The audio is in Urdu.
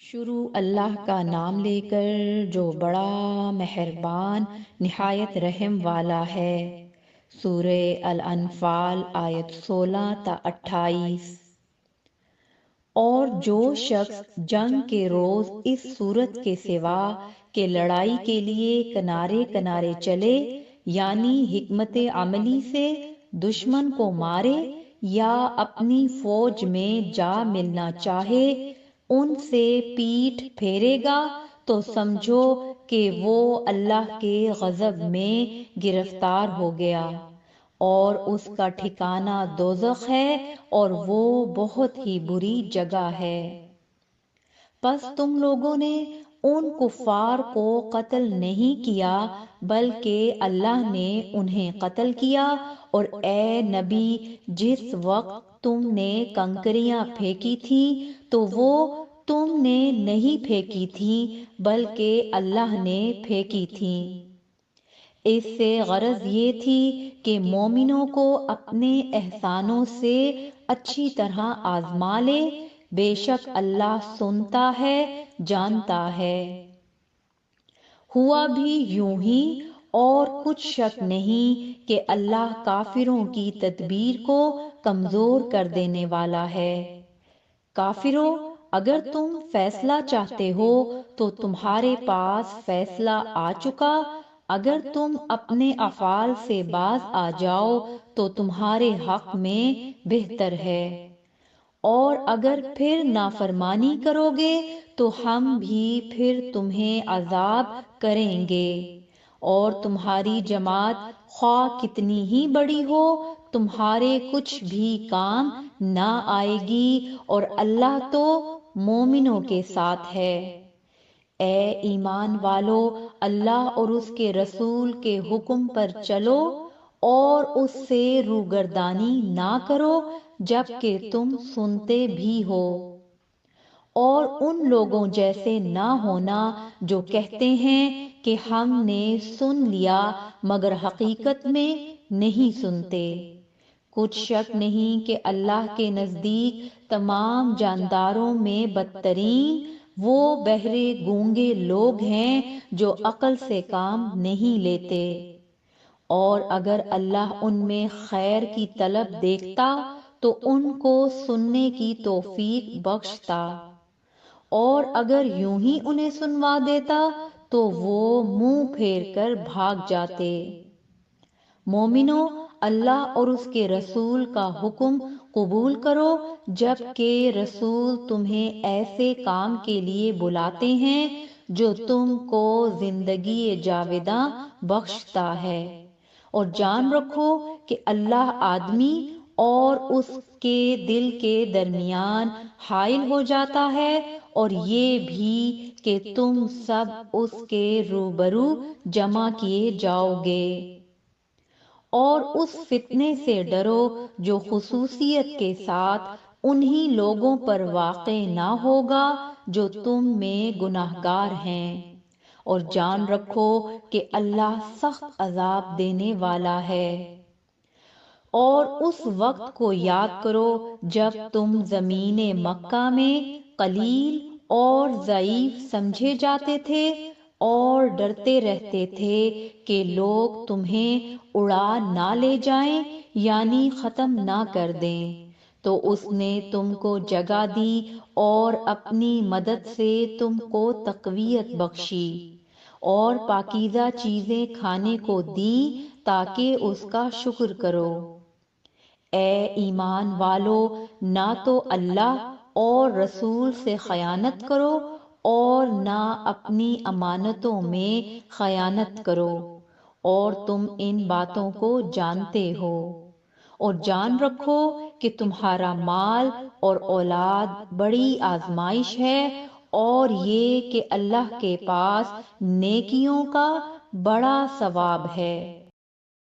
شروع اللہ کا نام لے کر جو بڑا مہربان نہایت رحم والا ہے۔ سورہ الانفال آیت 16 تا 28۔ اور جو شخص جنگ کے روز اس صورت کے سوا کہ لڑائی کے لیے کنارے کنارے چلے، یعنی حکمت عملی سے دشمن کو مارے یا اپنی فوج میں جا ملنا چاہے، ان سے پیٹھ پھیرے گا تو سمجھو کہ وہ اللہ کے غضب میں گرفتار ہو گیا، اور اس کا ٹھکانہ دوزخ ہے، اور وہ بہت ہی بری جگہ ہے۔ پس تم لوگوں نے ان کفار کو قتل نہیں کیا بلکہ اللہ نے انہیں قتل کیا، اور اے نبی جس وقت تم نے کنکریاں پھینکی تھیں تو وہ تم نے نہیں پھینکی تھیں بلکہ اللہ نے پھینکی تھیں۔ اس سے غرض یہ تھی کہ مومنوں کو اپنے احسانوں سے اچھی طرح آزما لے، بے شک اللہ سنتا ہے، جانتا ہے۔ ہوا بھی یوں ہی، اور کچھ شک نہیں کہ اللہ کافروں کی تدبیر کو کمزور کر دینے والا ہے۔ کافروں، اگر تم فیصلہ چاہتے ہو تو تمہارے پاس فیصلہ آ چکا، اگر تم اپنے افعال سے باز آ جاؤ تو تمہارے حق میں بہتر ہے، اور اگر پھر نافرمانی کرو گے تو ہم بھی پھر تمہیں عذاب کریں گے، اور تمہاری جماعت خواہ کتنی ہی بڑی ہو تمہارے کچھ بھی کام نہ آئے گی، اور اللہ تو مومنوں کے ساتھ ہے۔ اے ایمان والو، اللہ اور اس کے رسول کے حکم پر چلو اور اس سے روگردانی نہ کرو جبکہ تم سنتے بھی ہو، اور ان لوگوں جیسے نہ ہونا جو کہتے ہیں کہ ہم نے سن لیا مگر حقیقت میں نہیں سنتے۔ کچھ شک نہیں کہ اللہ کے نزدیک تمام جانداروں میں بدترین وہ بہرے گونگے لوگ ہیں جو عقل سے کام نہیں لیتے، اور اگر اللہ ان میں خیر کی طلب دیکھتا تو ان کو سننے کی توفیق بخشتا، اور اگر یوں ہی انہیں سنوا دیتا تو وہ منہ پھیر کر بھاگ جاتے۔ مومنوں، اللہ اور اس کے رسول کا حکم قبول کرو جبکہ رسول تمہیں ایسے کام کے لیے بلاتے ہیں جو تم کو زندگی جاوداں بخشتا ہے، اور جان رکھو کہ اللہ آدمی اور اس کے دل کے درمیان حائل ہو جاتا ہے، اور یہ بھی کہ تم سب اس کے روبرو جمع کیے جاؤ گے۔ اور اس فتنے سے ڈرو جو خصوصیت کے ساتھ انہی لوگوں پر واقع نہ ہوگا جو تم میں گناہگار ہیں، اور جان رکھو کہ اللہ سخت عذاب دینے والا ہے۔ اور اس وقت کو یاد کرو جب تم زمین مکہ میں قلیل اور ضعیف سمجھے جاتے تھے اور ڈرتے رہتے تھے کہ لوگ تمہیں اڑا نہ لے جائیں، یعنی ختم نہ کر دیں، تو اس نے تم کو جگہ دی اور اپنی مدد سے تم کو تقویت بخشی، اور پاکیزہ چیزیں کھانے کو دی تاکہ اس کا شکر کرو۔ اے ایمان والو، نہ تو اللہ اور رسول سے خیانت کرو اور نہ اپنی امانتوں میں خیانت کرو، اور تم ان باتوں کو جانتے ہو، اور جان رکھو کہ تمہارا مال اور اولاد بڑی آزمائش ہے، اور یہ کہ اللہ کے پاس نیکیوں کا بڑا ثواب ہے۔